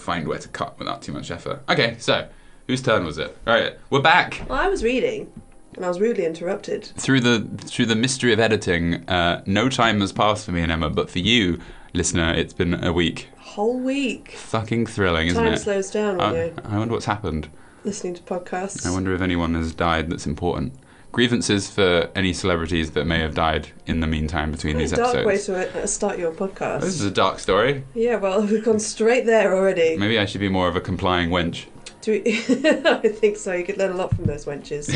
find where to cut without too much effort. Okay, so whose turn was it? All right, we're back. Well, I was reading, and I was rudely interrupted. Through the mystery of editing, no time has passed for me and Emma, but for you, listener, it's been a week. A whole week. Fucking thrilling, isn't it? Time slows down when you're I wonder what's happened. listening to podcasts. I wonder if anyone has died that's important. Grievances for any celebrities that may have died in the meantime between these episodes. Dark way to start your podcast. This is a dark story. Yeah, well, we've gone straight there already. Maybe I should be more of a complying wench. I think so. You could learn a lot from those wenches.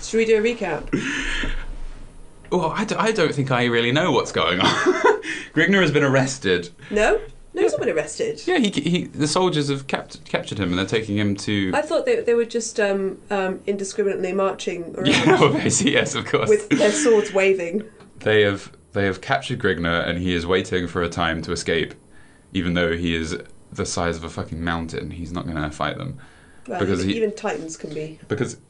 Should we do a recap? Well, I don't think I really know what's going on. Grigner has been arrested. No? No, he's not been arrested. Yeah, the soldiers have captured him and they're taking him to... I thought they were just indiscriminately marching around. Yeah, well, yes, of course. With their swords waving. They have captured Grigner and he is waiting for a time to escape, even though he is the size of a fucking mountain. He's not going to fight them. Well, because even titans can be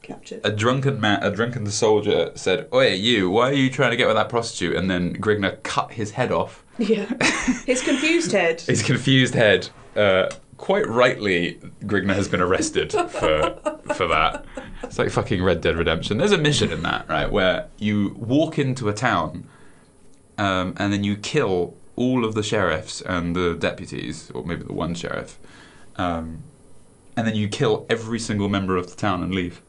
captured. A drunken soldier said, "Oi, you! Why are you trying to get with that prostitute?" And then Grigner cut his head off. Yeah, his confused head. His confused head. Quite rightly, Grigner has been arrested for that. It's like fucking Red Dead Redemption. There's a mission in that, right, where you walk into a town, and then you kill all of the sheriffs and the deputies, or maybe the one sheriff. And then you kill every single member of the town and leave.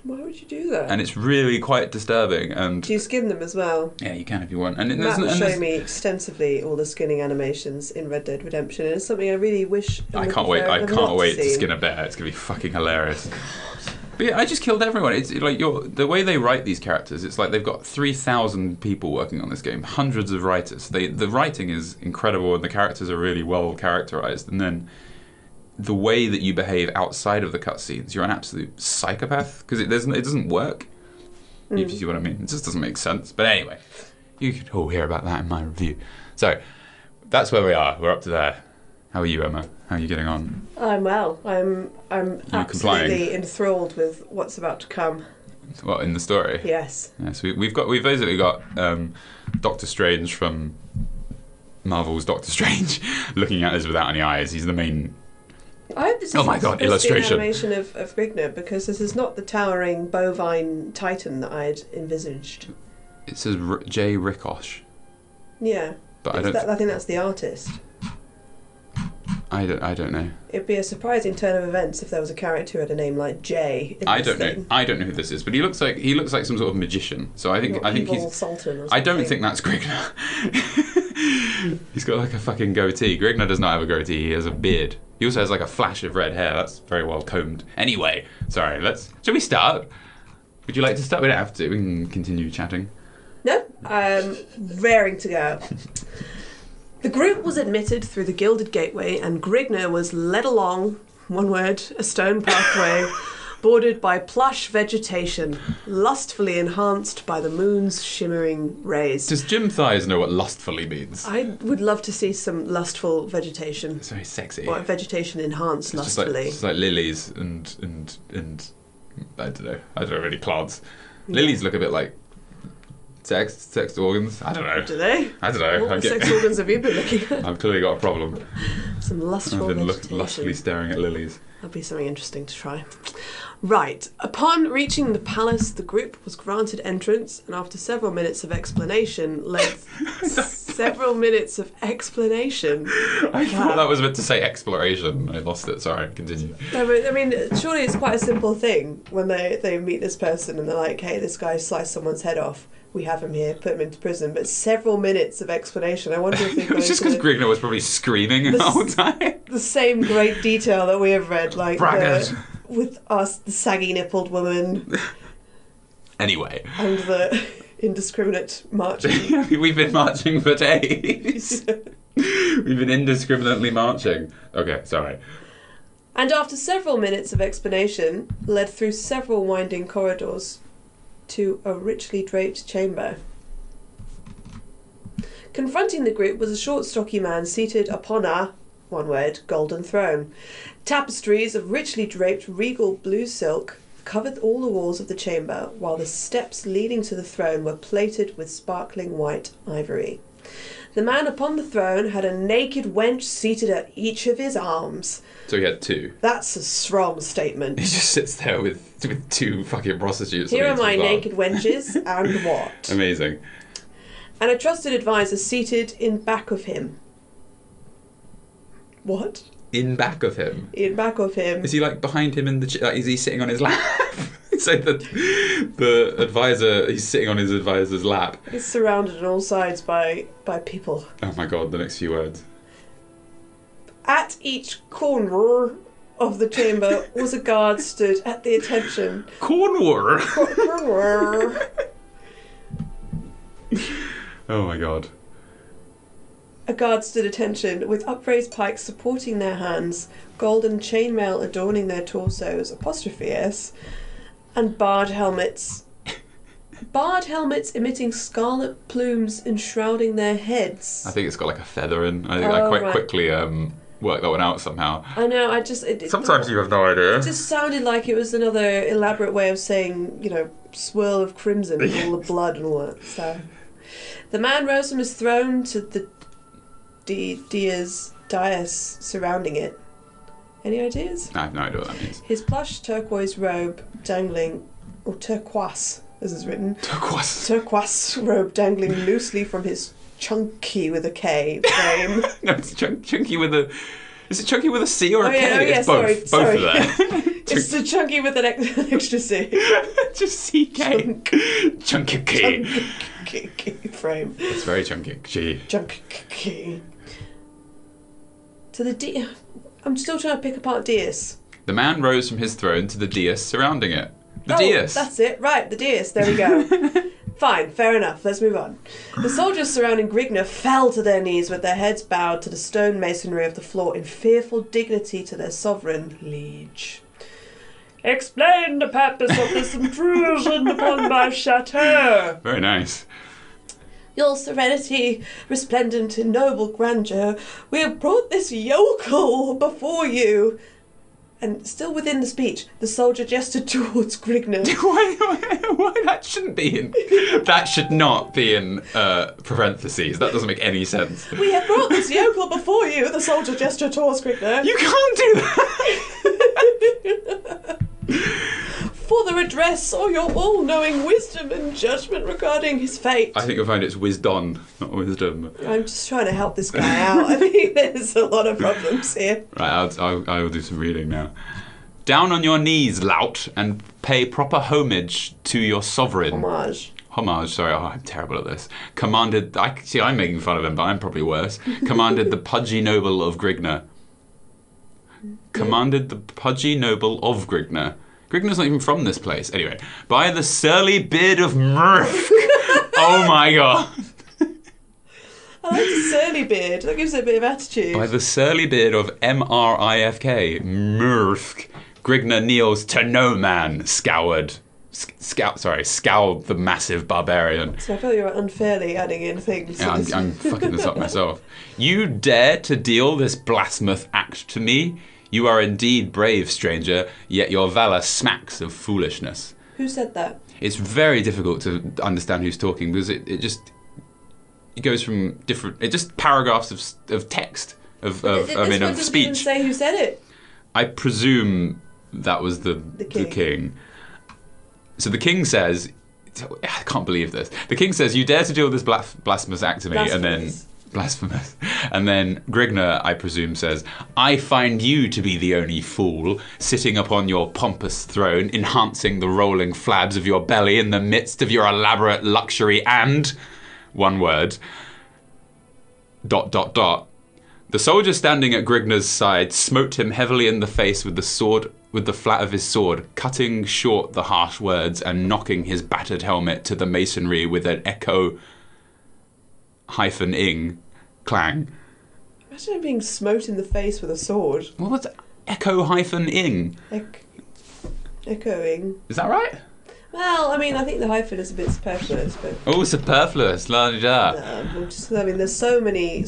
Why would you do that? And it's really quite disturbing. And do you skin them as well? Yeah, you can if you want. And Matt was showing me extensively all the skinning animations in Red Dead Redemption, and it's something I really wish. I can't wait to skin a bear. It's gonna be fucking hilarious. But yeah, I just killed everyone. It's like the way they write these characters. It's like they've got 3,000 people working on this game, hundreds of writers. The writing is incredible, and the characters are really well characterized. And then the way that you behave outside of the cutscenes, you're an absolute psychopath because it doesn't work. If you see what I mean, it just doesn't make sense. But anyway, you can all hear about that in my review. So that's where we are. We're up to there. How are you, Emma? How are you getting on? I'm well. I'm absolutely enthralled with what's about to come. What, in the story? Yes. Yes. We've basically got Doctor Strange from Marvel's Doctor Strange looking at us without any eyes. He's the main. I hope this is illustration. an animation of Grigner, because this is not the towering bovine titan that I'd envisaged. It says J. Rickosh. Yeah, but I think that's the artist. I don't know. It'd be a surprising turn of events if there was a character who had a name like J. I don't know who this is, but he looks like some sort of magician. So I think he's Sultan or something. I don't think that's Grigner. He's got like a fucking goatee. Grigner does not have a goatee. He has a beard. He also has like a flash of red hair. That's very well combed. Anyway, sorry. Shall we start? Would you like to start? We don't have to. We can continue chatting. No, I'm raring to go. The group was admitted through the gilded gateway, and Grigner was led along, one word, a stone pathway, bordered by plush vegetation, lustfully enhanced by the moon's shimmering rays. Does Jim Thighs know what lustfully means? I would love to see some lustful vegetation. It's very sexy. Or vegetation enhanced lustfully. Just like lilies and I don't know really plants. Yeah. Lilies look a bit like sex organs. I don't know. Do they? I don't know. What sex organs have you been looking at? I've clearly got a problem. Some lustful I've been vegetation. lustfully staring at lilies. That'd be something interesting to try. Right. Upon reaching the palace, the group was granted entrance, and after several minutes of explanation, several minutes of explanation. I thought that was meant to say exploration. I lost it. Sorry, continue. No, but, I mean, surely it's quite a simple thing when they meet this person and they're like, hey, this guy sliced someone's head off. We have him here, put him into prison. But several minutes of explanation. I wonder if it was just because Grigner was probably screaming the whole time. The same great detail that we have read, like with us, the saggy-nippled woman. Anyway. And the indiscriminate marching. We've been marching for days. We've been indiscriminately marching. Okay, sorry. And after several minutes of explanation, led through several winding corridors to a richly draped chamber. Confronting the group was a short, stocky man seated upon a, one word, golden throne. Tapestries of richly draped regal blue silk covered all the walls of the chamber, while the steps leading to the throne were plated with sparkling white ivory. The man upon the throne had a naked wench seated at each of his arms. So he had 2. That's a strong statement. He just sits there with 2 fucking prostitutes. Here are my naked wenches, and what? Amazing. And a trusted advisor seated in back of him. What? In back of him? In back of him. Is he like behind him in the... is he sitting on his lap? So the advisor, he's sitting on his advisor's lap. He's surrounded on all sides by people. Oh my god, the next few words. At each corner of the chamber was a guard stood at the attention. Corner? Corner. Oh my god. A guard stood attention, with upraised pikes supporting their hands, golden chainmail adorning their torsos, *S, and barred helmets. Barred helmets emitting scarlet plumes enshrouding their heads. I think it's got like a feather in. I quite quickly worked that one out somehow. I know, Sometimes you have no idea. It just sounded like it was another elaborate way of saying, swirl of crimson and all the blood and all that. So, the man rose from his throne to the dais surrounding it. Any ideas? I have no idea what that means. His plush turquoise robe dangling, or turquoise, as is written. Turquoise robe dangling loosely from his chunky with a K frame. No, it's chunky with a... Is it chunky with a C or a K? Yeah, it's both. Sorry. Both of them. It's the chunky with an extra C. Just CK. Chunky K. Chunky frame. It's very chunky. G. Chunky. To the I'm still trying to pick apart dais. The man rose from his throne to the dais surrounding it. The dais. dais. That's it. Right, the dais. There we go. Fine, fair enough. Let's move on. The soldiers surrounding Grigna fell to their knees with their heads bowed to the stone masonry of the floor in fearful dignity to their sovereign liege. Explain the purpose of this intrusion upon my chateau. Very nice. Your serenity, resplendent in noble grandeur, we have brought this yokel before you. And still within the speech, the soldier gestured towards Grigna. Why that shouldn't be in... That should not be in parentheses. That doesn't make any sense. We have brought this yokel before you, the soldier gestured towards Grigna. You can't do that! For the redress or your all-knowing wisdom and judgment regarding his fate. I think you'll find it's wisdom, not wisdom. I'm just trying to help this guy out. I think there's a lot of problems here. Right, I will do some reading now. Down on your knees, lout, and pay proper homage to your sovereign. Homage, sorry, I'm terrible at this. Commanded, I'm making fun of him, but I'm probably worse. Commanded the pudgy noble of Grigna. Commanded the pudgy noble of Grigna. Grigna's not even from this place. Anyway, by the surly beard of Murph. Oh my god. I like the surly beard. That gives it a bit of attitude. By the surly beard of Mrifk, Murph. Grigna kneels to no man, scoured the massive barbarian. So I feel you're unfairly adding in things. Yeah, I'm fucking this up myself. You dare to deal this blasphemous act to me? You are indeed brave, stranger, yet your valour smacks of foolishness. Who said that? It's very difficult to understand who's talking because it goes from different... It just paragraphs of text, of speech. It doesn't even say who said it. I presume that was the king. So the king says... I can't believe this. The king says, you dare to deal this blasphemous act to me, and then... Blasphemous. And then Grigna, I presume, says, I find you to be the only fool, sitting upon your pompous throne, enhancing the rolling flabs of your belly in the midst of your elaborate luxury and... One word. ... The soldier standing at Grigna's side smote him heavily in the face with the flat of his sword, cutting short the harsh words and knocking his battered helmet to the masonry with an echo-ing clang. Imagine him being smote in the face with a sword. What was echo-ing? Echoing. Is that right? Well, I mean, I think the hyphen is a bit superfluous, but... Oh, superfluous, la da da. There's so many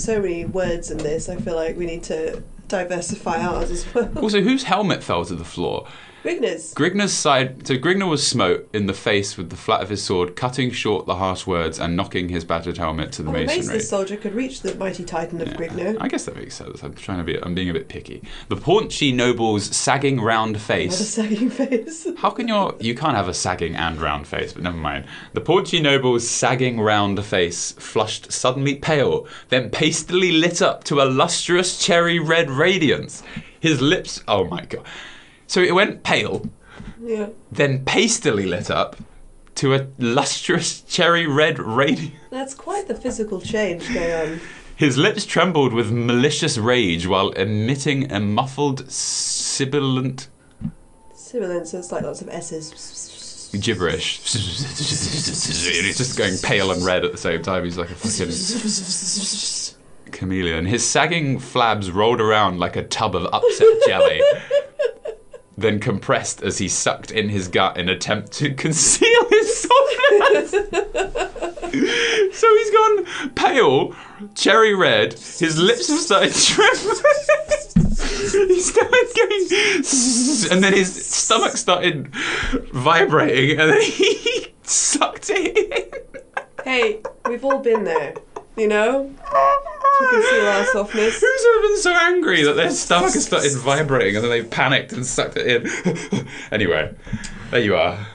words in this. I feel like we need to diversify ours as well. Also, whose helmet fell to the floor? Grigner's. Grigner's side. So Grigner was smote in the face with the flat of his sword, cutting short the harsh words and knocking his battered helmet to the masonry. The maceless soldier could reach the mighty titan of Grigner. I guess that makes sense. I'm being a bit picky. The paunchy noble's sagging round face. What a sagging face. How can you can't have a sagging and round face, but never mind. The paunchy noble's sagging round face flushed suddenly pale, then pastily lit up to a lustrous cherry red radiance. His lips, oh my god. So it went pale, then pastily lit up to a lustrous cherry red radiance. That's quite the physical change going on. His lips trembled with malicious rage while emitting a muffled sibilant... Sibilant, so it's like lots of S's. Gibberish. He's just going pale and red at the same time. He's like a fucking chameleon. His sagging flabs rolled around like a tub of upset jelly. Then compressed as he sucked in his gut in attempt to conceal his softness. So he's gone pale, cherry red, his lips have started trembling. He started going, and then his stomach started vibrating, and then he sucked it in. Hey, we've all been there, you know? To conceal our softness. Who's ever been so angry that their stomach has started vibrating and then they panicked and sucked it in? Anyway, there you are.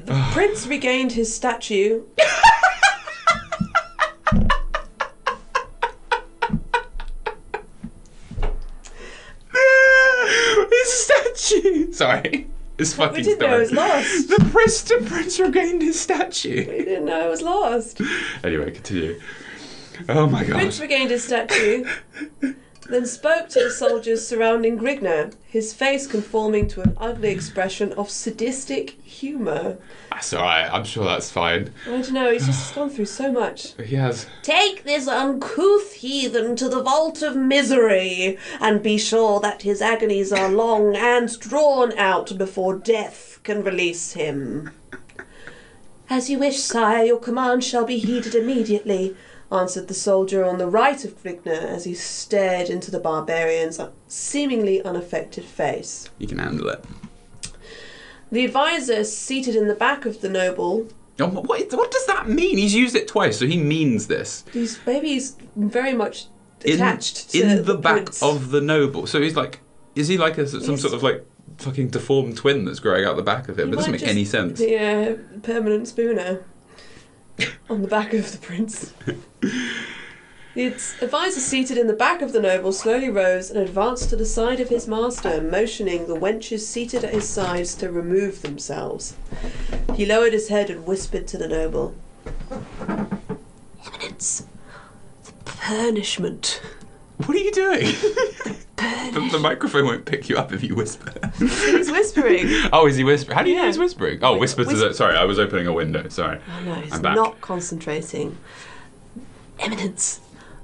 The prince regained his statue. His statue! Sorry. It's fucking we didn't know it was lost. The prince regained his statue. We didn't know it was lost. Anyway, continue. Oh my god. Prince regained his statue, then spoke to the soldiers surrounding Grigner, his face conforming to an ugly expression of sadistic humour. That's alright, I'm sure that's fine. I don't know, he's just gone through so much. He has. Take this uncouth heathen to the vault of misery, and be sure that his agonies are long and drawn out before death can release him. As you wish, sire, your command shall be heeded immediately, answered the soldier on the right of Grigner as he stared into the barbarian's seemingly unaffected face. You can handle it. The advisor, seated in the back of the noble... Oh, what does that mean? He's used it twice, so he means this. Maybe he's very much attached to in the back prince. of the noble. So he's like... Is he like some sort of like fucking deformed twin that's growing out the back of him? It doesn't make any sense. Yeah, permanent spooner. On the back of the prince. The advisor seated in the back of the noble slowly rose and advanced to the side of his master, motioning the wenches seated at his sides to remove themselves. He lowered his head and whispered to the noble. Eminence, the punishment. What are you doing? The microphone won't pick you up if you whisper. He's whispering. Oh, is he whispering? How do you know he's whispering? Oh, whisper to the... Sorry, I was opening a window. Sorry. Oh, no, he's not concentrating. Eminence,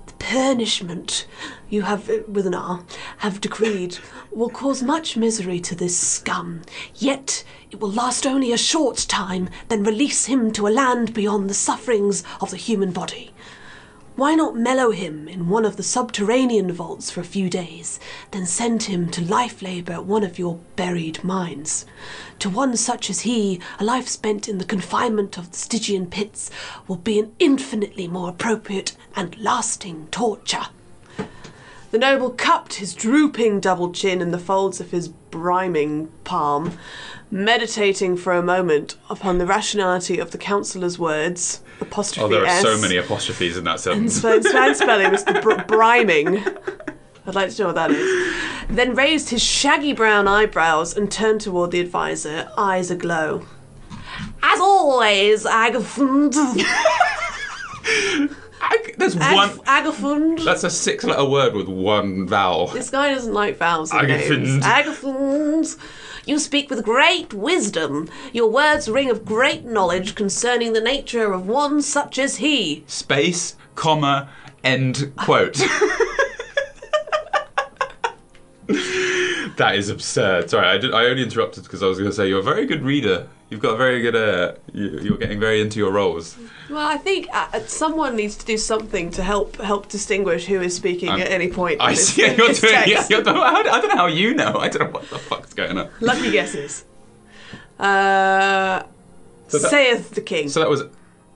the punishment you have, with an R, have decreed will cause much misery to this scum. Yet it will last only a short time, then release him to a land beyond the sufferings of the human body. Why not mellow him in one of the subterranean vaults for a few days, then send him to life labour at one of your buried mines? To one such as he, a life spent in the confinement of the Stygian pits will be an infinitely more appropriate and lasting torture. The noble cupped his drooping double chin in the folds of his briming palm, meditating for a moment upon the rationality of the counsellor's words. Apostrophe there are S. so many apostrophes in that sentence. And slang spelling was the briming. I'd like to know what that is. Then raised his shaggy brown eyebrows and turned toward the advisor, eyes aglow. As always, Agafund. There's one... Agafund. That's a 6-letter word with one vowel. This guy doesn't like vowels in names. Agafund. You speak with great wisdom. Your words ring of great knowledge concerning the nature of one such as he. Space, comma, end quote. That is absurd. Sorry, I only interrupted because I was going to say you're a very good reader. You've got a very good. You're getting very into your roles. Well, I think someone needs to do something to help distinguish who is speaking at any point. I see. You're doing. Yeah, I don't know how you know. I don't know what the fuck's going on. Lucky guesses. Saith the king. So that was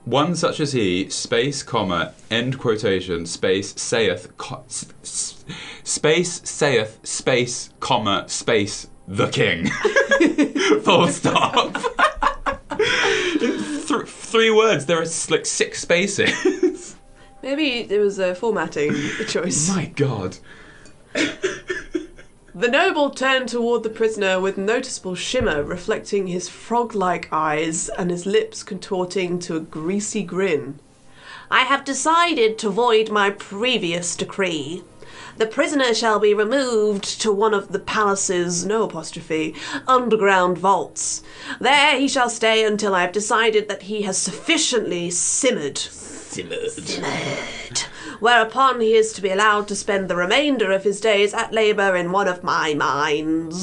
one such as he, space, comma, end quotation, space, saith, space, saith, space, comma, space, the king. Full stop. In 3 words, there are like 6 spaces. Maybe there was a formatting choice. My God. The noble turned toward the prisoner with noticeable shimmer reflecting his frog-like eyes and his lips contorting to a greasy grin. I have decided to void my previous decree. The prisoner shall be removed to one of the palace's, underground vaults. There he shall stay until I have decided that he has sufficiently simmered. Whereupon he is to be allowed to spend the remainder of his days at labour in one of my mines.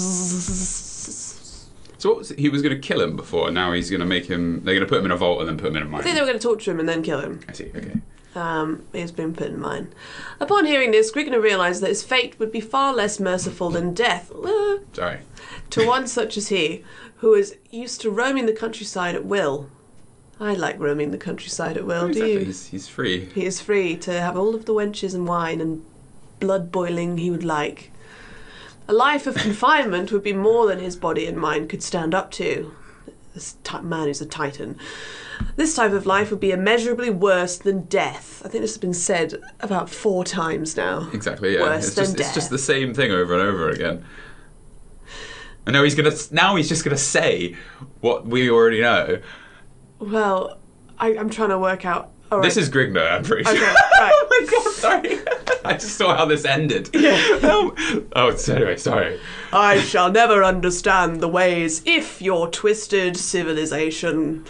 So he was going to kill him before, and now he's going to make him... They're going to put him in a vault and then put him in a mine. I think they were going to torture him and then kill him. I see, okay. He's been put in mine. Upon hearing this, Grigner realised that his fate would be far less merciful than death. Sorry. To one such as he, who is used to roaming the countryside at will. I like roaming the countryside at will, do you? He's free. He is free to have all of the wenches and wine and blood boiling he would like. A life of confinement would be more than his body and mind could stand up to. This man is a titan. This type of life would be immeasurably worse than death. I think this has been said about 4 times now. Exactly, yeah. Worse than death. It's just the same thing over and over again. And now he's just gonna say what we already know. Well, I'm trying to work out. All right. This is Grigner, I'm pretty sure. Okay, right. Oh my God, sorry. I just saw how this ended. Yeah. Anyway, sorry. I shall never understand the ways if your twisted civilization.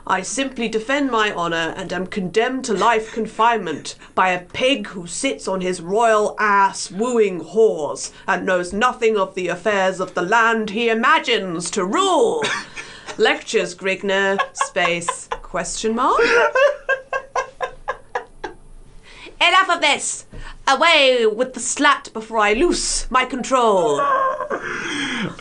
I simply defend my honour and am condemned to life confinement by a pig who sits on his royal ass wooing whores and knows nothing of the affairs of the land he imagines to rule. Lectures, Grigner, space, question mark? Enough of this! Away with the slat before I loose my control.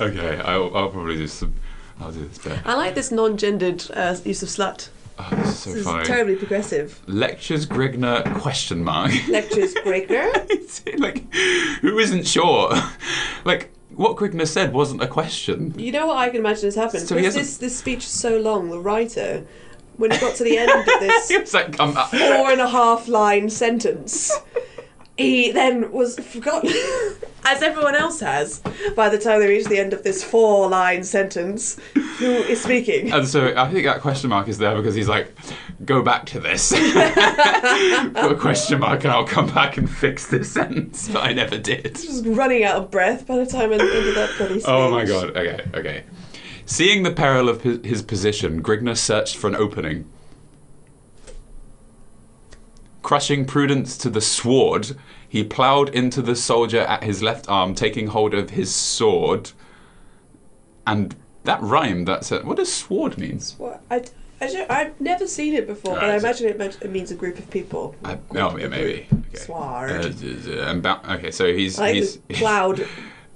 Okay, I'll probably do some... I'll do this bit. I like this non-gendered use of slut. Oh, this is so funny. This is terribly progressive. Lectures, Grigner, question mark. Lectures, Grigner? Like, who isn't sure? Like... What Grigner said wasn't a question. You know what I can imagine has happened? So because this speech is so long, the writer, when he got to the end of this he was like, 4.5 line sentence, he then was forgotten, as everyone else has, by the time they reach the end of this 4-line sentence, who is speaking. And so I think that question mark is there because he's like, go back to this. Put a question mark and I'll come back and fix this sentence. But I never did. Just running out of breath by the time I ended that bloody speech. Oh my God, okay. Seeing the peril of his position, Grigner searched for an opening. Crushing prudence to the sword, he ploughed into the soldier at his left arm, taking hold of his sword. And that rhymed. What does sword mean? I've never seen it before, but I imagine it means a group of people. Yeah, maybe. Okay. Sword. Okay, so he's ploughed.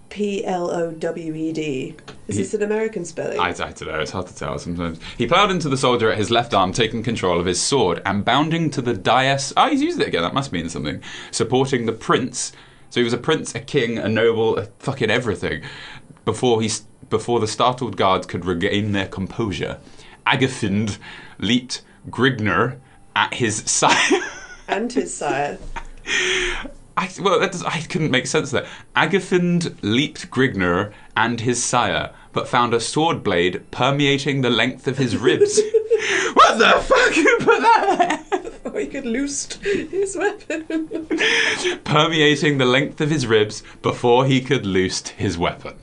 Plowed. Is this an American spelling? I don't know, it's hard to tell sometimes. He ploughed into the soldier at his left arm, taking control of his sword, and bounding to the dais... Oh, he's used it again, that must mean something. Supporting the prince. So he was a prince, a king, a noble, a fucking everything. Before the startled guards could regain their composure. Agafind leaped Grigner at his sire. And his sire. I couldn't make sense of that. Agafind leaped Grigner and his sire, but found a sword blade permeating the length of his ribs. What the fuck? Who put that there? Before he could loose his weapon. Permeating the length of his ribs before he could loose his weapon.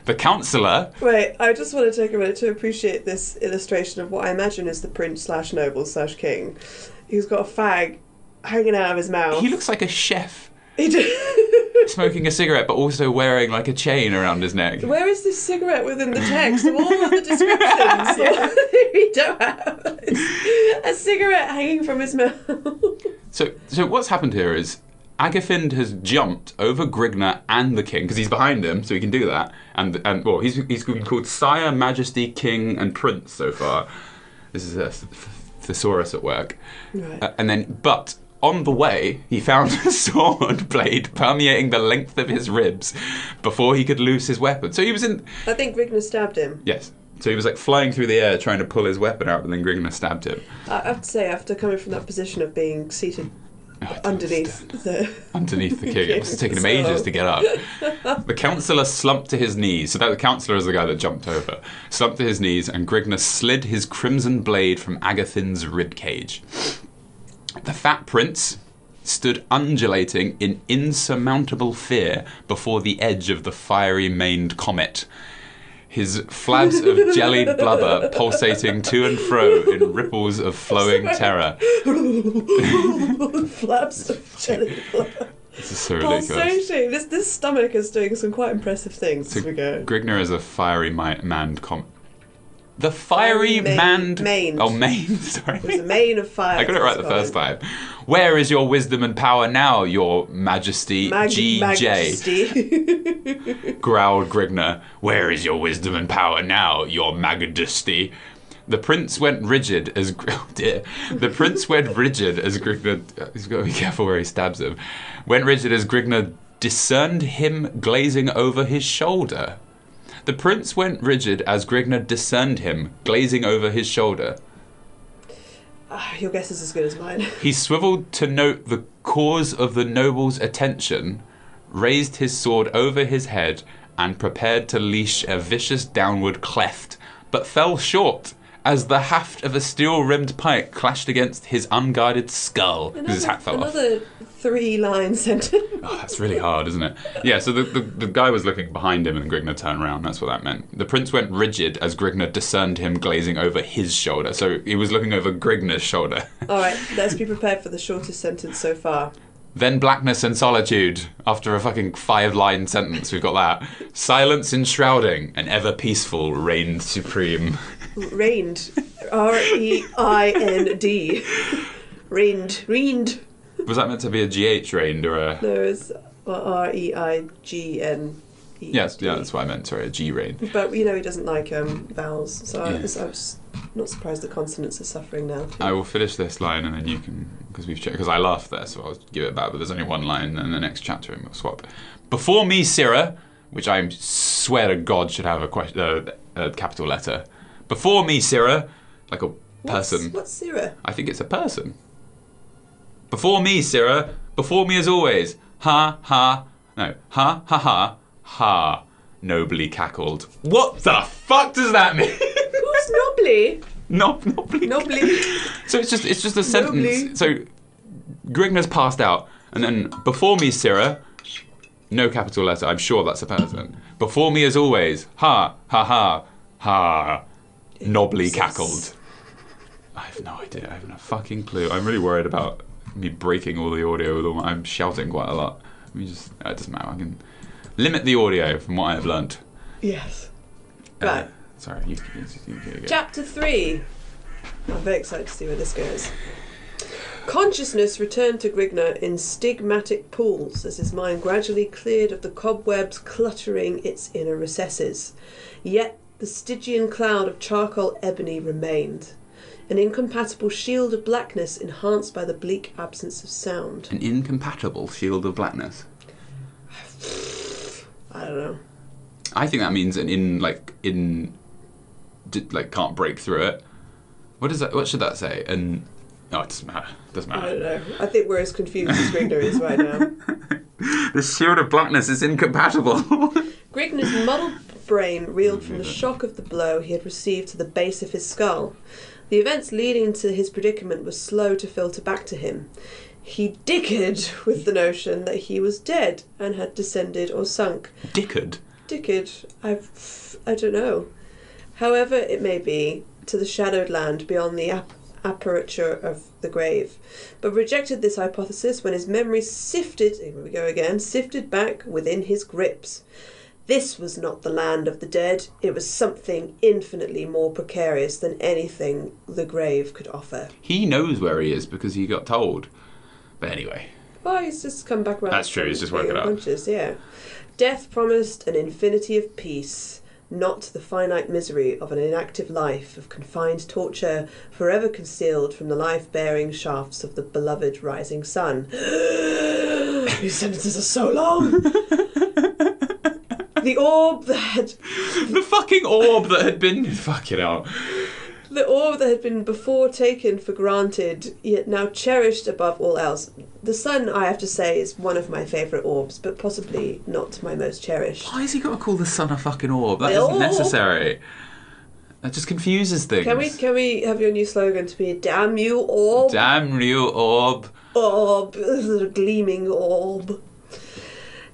The counsellor... Wait, I just want to take a minute to appreciate this illustration of what I imagine is the prince/noble/king. He's got a fag hanging out of his mouth. He looks like a chef. He does. smoking a cigarette, but also wearing like a chain around his neck. Where is this cigarette within the text of all of the descriptions? We don't have a cigarette hanging from his mouth. So what's happened here is Agafind has jumped over Grigna and the king because he's behind him, so he can do that. And well, he's been called Sire, Majesty, King, and Prince so far. This is a thesaurus at work. Right. And then, but on the way, he found a sword blade permeating the length of his ribs before he could loose his weapon. So he was in. I think Grigna stabbed him. Yes. So he was like flying through the air trying to pull his weapon out, and then Grigna stabbed him. I have to say, after coming from that position of being seated underneath the king. It was taking him ages to get up. The councillor slumped to his knees. So that the councillor is the guy that jumped over. Slumped to his knees, and Grigna slid his crimson blade from Agafind's ribcage. The fat prince stood undulating in insurmountable fear before the edge of the fiery-maned comet. His flabs of jellied blubber pulsating to and fro in ripples of flowing terror. Flabs of jellied blubber. This is so ridiculous. Pulsating. This stomach is doing some quite impressive things as we go. Grigna is a fiery-manned comet. The fiery-manned... Maned. Oh, maned, sorry. It was a mane of fire. I got it right the first time. Where is your wisdom and power now, your majesty, GJ? Majesty. Growled Grigna. Where is your wisdom and power now, your majesty? The prince went rigid as... Oh dear. The prince went rigid as Grigna... He's got to be careful where he stabs him. Went rigid as Grigna discerned him glazing over his shoulder. The prince went rigid as Grigna discerned him, glazing over his shoulder. Your guess is as good as mine. He swiveled to note the cause of the noble's attention, raised his sword over his head, and prepared to leash a vicious downward cleft, but fell short as the haft of a steel-rimmed pike clashed against his unguarded skull. His hat fell off. Another 3-line sentence. Oh, that's really hard, isn't it? Yeah, so the guy was looking behind him and Grigna turned around. That's what that meant. The prince went rigid as Grigna discerned him glazing over his shoulder. So he was looking over Grigna's shoulder. All right, let's be prepared for the shortest sentence so far. Then blackness and solitude. After a fucking 5-line sentence, we've got that. Silence enshrouding and ever peaceful reigned supreme. Reigned. R-E-I-N-D. Reigned. Was that meant to be a GH reigned or a... No, it's R-E-I-G-N-E. Yes, yeah, that's what I meant. Sorry, a G reigned. But, you know, he doesn't like vowels, so Yeah. I was not surprised the consonants are suffering now. I will finish this line and then you can... Because I laughed there, so I'll give it back. But there's only one line and the next chapter and we'll swap. Before me, Sirrah, which I swear to God should have a capital letter. Before me, Sirrah, like a person. What's Sirrah? I think it's a person. Before me, Sirrah, before me as always. Ha, ha, no, ha, ha, ha, ha, nobly cackled. What the fuck does that mean? Who's nobly? Nobly. Nobly. So it's just a sentence. Nobly. So Grigna's passed out, and then before me, Sirrah, no capital letter. I'm sure that's a person. Before me as always. Ha, ha, ha, ha, nobly cackled. I have no idea. I have no fucking clue. I'm really worried about me breaking all the audio with all I'm shouting quite a lot. It doesn't matter. I can limit the audio from what I've learnt. Yes. Right. Sorry. You go. Chapter 3. I'm very excited to see where this goes. Consciousness returned to Grigna in stigmatic pools as his mind gradually cleared of the cobwebs cluttering its inner recesses. Yet the Stygian cloud of charcoal ebony remained. An incompatible shield of blackness enhanced by the bleak absence of sound. An incompatible shield of blackness? I don't know. I think that means can't break through it. What is that? What should that say? It doesn't matter. I don't know. I think we're as confused as Grigna is right now. The shield of blackness is incompatible. Grigna's muddled brain reeled from the shock of the blow he had received to the base of his skull. The events leading to his predicament were slow to filter back to him. He dickered with the notion that he was dead and had descended or sunk. Dickered? Dickered. I don't know. However it may be, to the shadowed land beyond the aperture of the grave, but rejected this hypothesis when his memory sifted back within his grips. This was not the land of the dead. It was something infinitely more precarious than anything the grave could offer. He knows where he is because he got told. But anyway. Well, he's just come back around. That's true, he's just working it out. Punches, yeah. Death promised an infinity of peace, not the finite misery of an inactive life of confined torture, forever concealed from the life-bearing shafts of the beloved rising sun. These sentences are so long. The orb that had... The fucking orb that had been... Fucking hell. The orb that had been before taken for granted, yet now cherished above all else. The sun, I have to say, is one of my favourite orbs, but possibly not my most cherished. Why has he got to call the sun a fucking orb? That isn't necessary. That just confuses things. Can we have your new slogan to be, damn you orb? Damn you orb. Orb. The gleaming orb.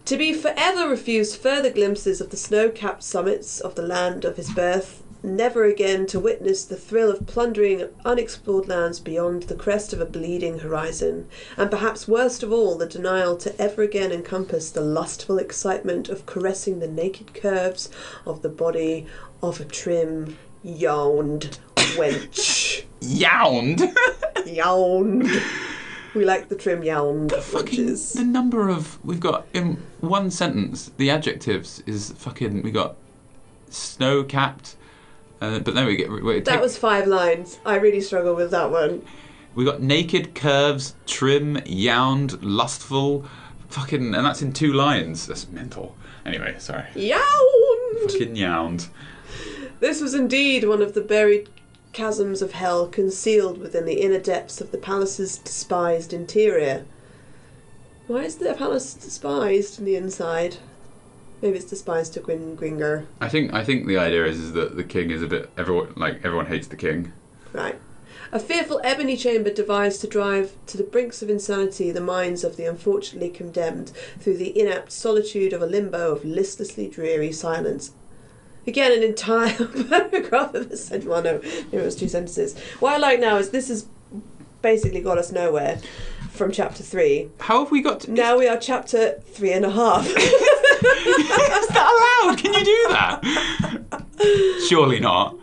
To be forever refused further glimpses of the snow-capped summits of the land of his birth, never again to witness the thrill of plundering unexplored lands beyond the crest of a bleeding horizon, and perhaps worst of all, the denial to ever again encompass the lustful excitement of caressing the naked curves of the body of a trim, yawned wench. Yawned? Yawned. We like the trim yawned wenches. The number of... We've got, in one sentence, the adjectives is fucking... We got snow-capped... but then we get... That was 5 lines. I really struggle with that one. We got naked, curves, trim, yawned, lustful, fucking... And that's in 2 lines. That's mental. Anyway, sorry. Yawned! Fucking yawned. This was indeed one of the buried chasms of hell concealed within the inner depths of the palace's despised interior. Why is the palace despised in the inside? Maybe it's despised to Gringor. I think the idea is that the king is a bit... Everyone hates the king. Right. A fearful ebony chamber devised to drive to the brinks of insanity the minds of the unfortunately condemned through the inapt solitude of a limbo of listlessly dreary silence. Again, an entire paragraph of this sentence. Well, no, it was 2 sentences. What I like now is this has basically got us nowhere from chapter 3. How have we got to... Now we are chapter 3.5. Is that allowed? Can you do that? Surely not.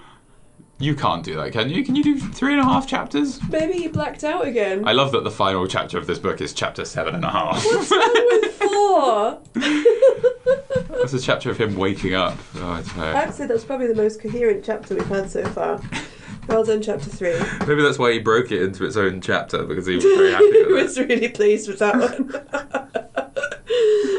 You can't do that, can you? Can you do 3.5 chapters? Maybe he blacked out again. I love that the final chapter of this book is chapter 7.5. What's wrong with 4? That's a chapter of him waking up. Oh, it's fair. I'd say that's probably the most coherent chapter we've had so far. Well done, chapter 3. Maybe that's why he broke it into its own chapter, because he was very happy with it. He was really pleased with that one.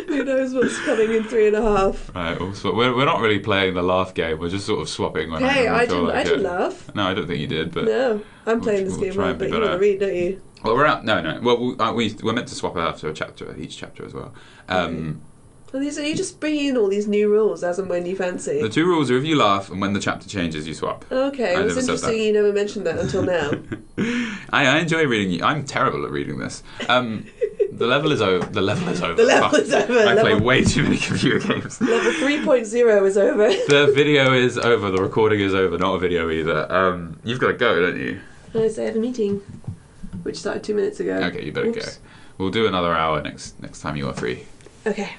Who knows what's coming in 3.5. Right, also, we're not really playing the laugh game. We're just sort of swapping. When I didn't didn't laugh. No, I don't think you did. But no, I'm playing this game well, but you want to read, don't you? Well, we're out. No. Well, we're meant to swap after each chapter as well. Well, you're just bringing in all these new rules as and when you fancy. The 2 rules are if you laugh and when the chapter changes, you swap. Okay, it was interesting you never mentioned that until now. I enjoy reading. I'm terrible at reading this. The level is over. The level is over. The level is over. I play way too many computer games. Level 3.0 is over. The video is over. The recording is over. Not a video either. You've got to go, don't you? I have a meeting, which started 2 minutes ago. Okay, you better go. We'll do another hour next time you are free. Okay.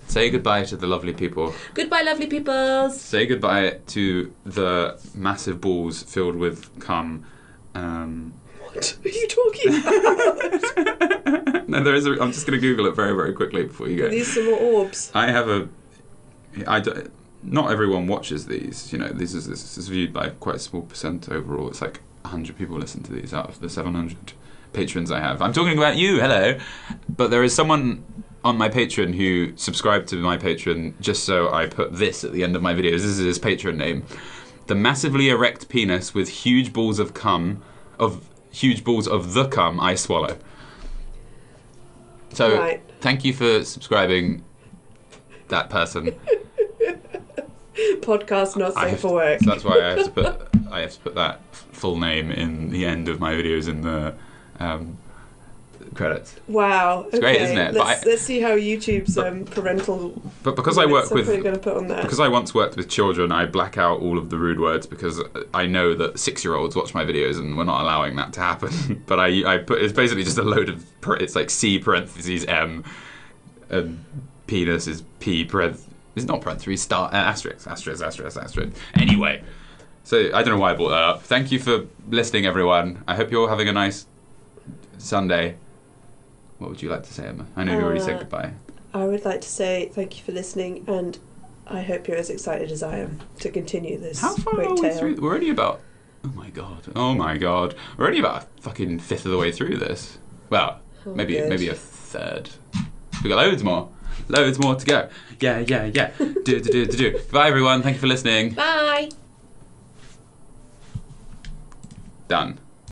Say goodbye to the lovely people. Goodbye, lovely peoples. Say goodbye to the massive balls filled with cum. What are you talking about? No, there is. I'm just going to Google it very, very quickly before you go. Are these some more orbs? I have not everyone watches these. You know, this is viewed by quite a small percent overall. It's like 100 people listen to these out of the 700 patrons I have. I'm talking about you. Hello, but there is someone on my Patreon who subscribed to my Patreon just so I put this at the end of my videos. This is his Patreon name. The massively erect penis with huge balls of cum, huge balls of the cum I swallow. So, Thank you for subscribing, that person. Podcast not safe for work. So that's why I have to put that full name in the end of my videos in the credits. Wow. It's great, isn't it? Let's see how YouTube's parental. But because I work with, going to put on there. because I once worked with children, I black out all of the rude words because I know that 6-year-olds watch my videos and we're not allowing that to happen. But I put, it's basically just a load of, it's like C parentheses M, and penis is P parentheses. It's not parentheses, star asterisk. Anyway, so I don't know why I brought that up. Thank you for listening, everyone. I hope you're all having a nice Sunday. What would you like to say, Emma? I know you already said goodbye. I would like to say thank you for listening, and I hope you're as excited as I am to continue this. How far great are we tale. through? We're only about. Oh my god. We're only about a fucking fifth of the way through this. Well, maybe a third. We got loads more to go. Yeah. do. Goodbye, everyone. Thank you for listening. Bye. Done.